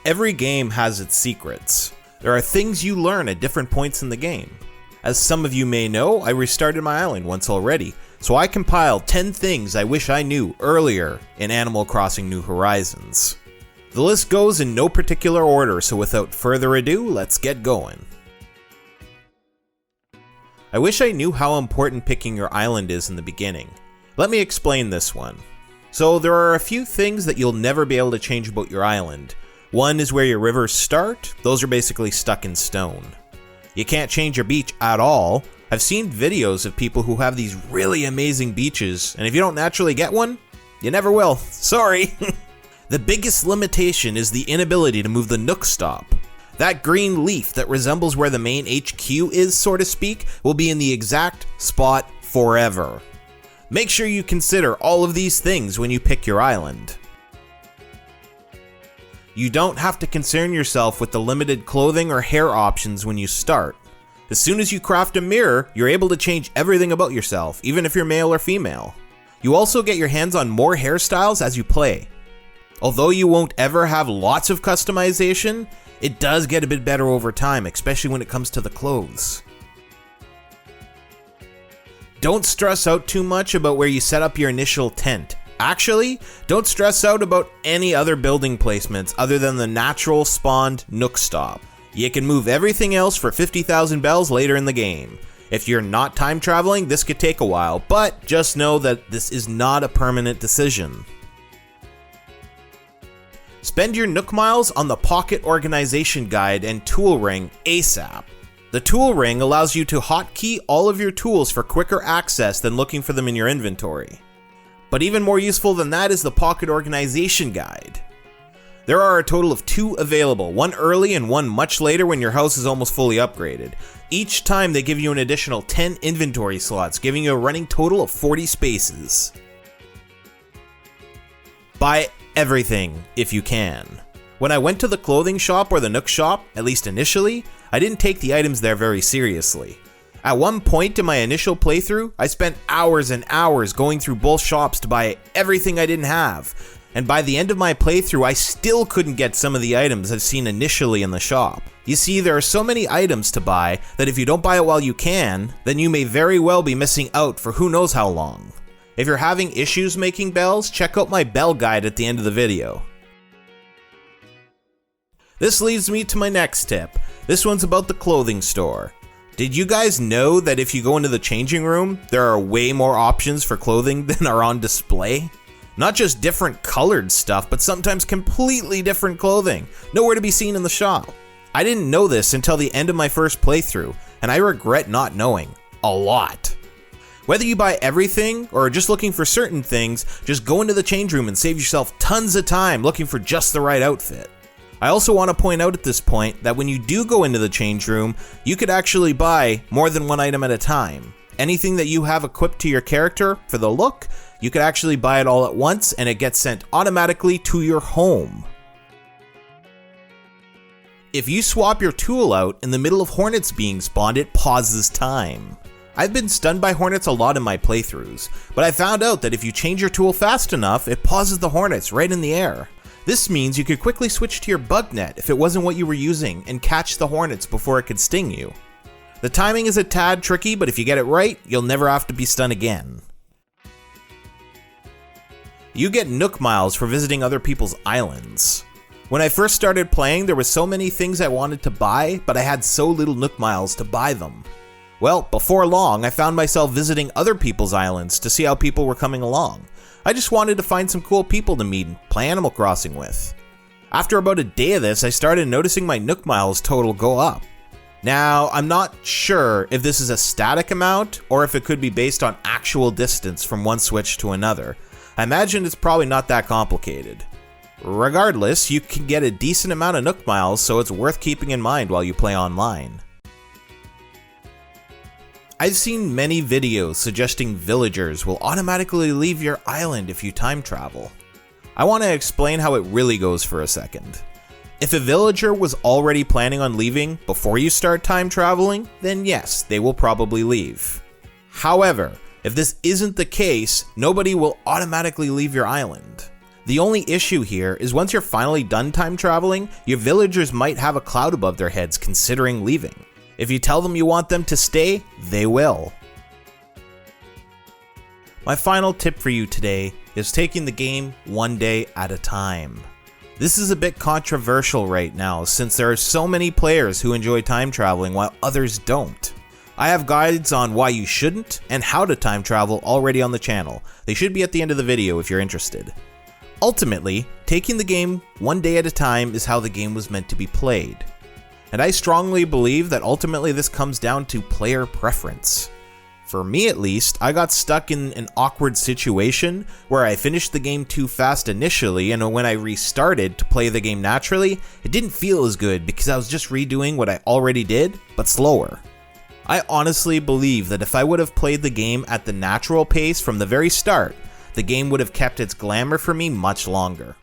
Every game has its secrets. There are things you learn at different points in the game. As some of you may know, I restarted my island once already, so I compiled 10 things I wish I knew earlier in Animal Crossing New Horizons. The list goes in no particular order, so without further ado, let's get going. I wish I knew how important picking your island is in the beginning. Let me explain this one. So there are a few things that you'll never be able to change about your island. One is where your rivers start. Those are basically stuck in stone. You can't change your beach at all. I've seen videos of people who have these really amazing beaches, and if you don't naturally get one, you never will. Sorry. The biggest limitation is the inability to move the Nook stop. That green leaf that resembles where the main HQ is, so to speak, will be in the exact spot forever. Make sure you consider all of these things when you pick your island. You don't have to concern yourself with the limited clothing or hair options when you start. As soon as you craft a mirror, you're able to change everything about yourself, even if you're male or female. You also get your hands on more hairstyles as you play. Although you won't ever have lots of customization, it does get a bit better over time, especially when it comes to the clothes. Don't stress out too much about where you set up your initial tent. Actually, don't stress out about any other building placements other than the natural spawned Nook stop. You can move everything else for 50,000 bells later in the game. If you're not time traveling, this could take a while, but just know that this is not a permanent decision. Spend your Nook Miles on the Pocket Organization Guide and Tool Ring ASAP. The Tool Ring allows you to hotkey all of your tools for quicker access than looking for them in your inventory. But even more useful than that is the Pocket Organization Guide. There are a total of 2 available, one early and one much later when your house is almost fully upgraded. Each time they give you an additional 10 inventory slots, giving you a running total of 40 spaces. Buy everything if you can. When I went to the clothing shop or the Nook shop, at least initially, I didn't take the items there very seriously. At one point in my initial playthrough, I spent hours and hours going through both shops to buy everything I didn't have. And by the end of my playthrough, I still couldn't get some of the items I've seen initially in the shop. You see, there are so many items to buy that if you don't buy it while you can, then you may very well be missing out for who knows how long. If you're having issues making bells, check out my bell guide at the end of the video. This leads me to my next tip. This one's about the clothing store. Did you guys know that if you go into the changing room, there are way more options for clothing than are on display? Not just different colored stuff, but sometimes completely different clothing, nowhere to be seen in the shop. I didn't know this until the end of my first playthrough, and I regret not knowing. A lot. Whether you buy everything or are just looking for certain things, just go into the change room and save yourself tons of time looking for just the right outfit. I also want to point out at this point that when you do go into the change room, you could actually buy more than one item at a time. Anything that you have equipped to your character for the look, you could actually buy it all at once and it gets sent automatically to your home. If you swap your tool out in the middle of Hornets being spawned, it pauses time. I've been stunned by Hornets a lot in my playthroughs, but I found out that if you change your tool fast enough, it pauses the Hornets right in the air. This means you could quickly switch to your bug net if it wasn't what you were using and catch the Hornets before it could sting you. The timing is a tad tricky, but if you get it right, you'll never have to be stunned again. You get Nook Miles for visiting other people's islands. When I first started playing, there were so many things I wanted to buy, but I had so little Nook Miles to buy them. Well, before long, I found myself visiting other people's islands to see how people were coming along. I just wanted to find some cool people to meet and play Animal Crossing with. After about a day of this, I started noticing my Nook Miles total go up. Now, I'm not sure if this is a static amount or if it could be based on actual distance from one switch to another. I imagine it's probably not that complicated. Regardless, you can get a decent amount of Nook Miles, so it's worth keeping in mind while you play online. I've seen many videos suggesting villagers will automatically leave your island if you time travel. I want to explain how it really goes for a second. If a villager was already planning on leaving before you start time traveling, then yes, they will probably leave. However, if this isn't the case, nobody will automatically leave your island. The only issue here is once you're finally done time traveling, your villagers might have a cloud above their heads considering leaving. If you tell them you want them to stay, they will. My final tip for you today is taking the game one day at a time. This is a bit controversial right now since there are so many players who enjoy time traveling while others don't. I have guides on why you shouldn't and how to time travel already on the channel. They should be at the end of the video if you're interested. Ultimately, taking the game one day at a time is how the game was meant to be played. And I strongly believe that ultimately this comes down to player preference. For me at least, I got stuck in an awkward situation where I finished the game too fast initially, and when I restarted to play the game naturally, it didn't feel as good because I was just redoing what I already did, but slower. I honestly believe that if I would have played the game at the natural pace from the very start, the game would have kept its glamour for me much longer.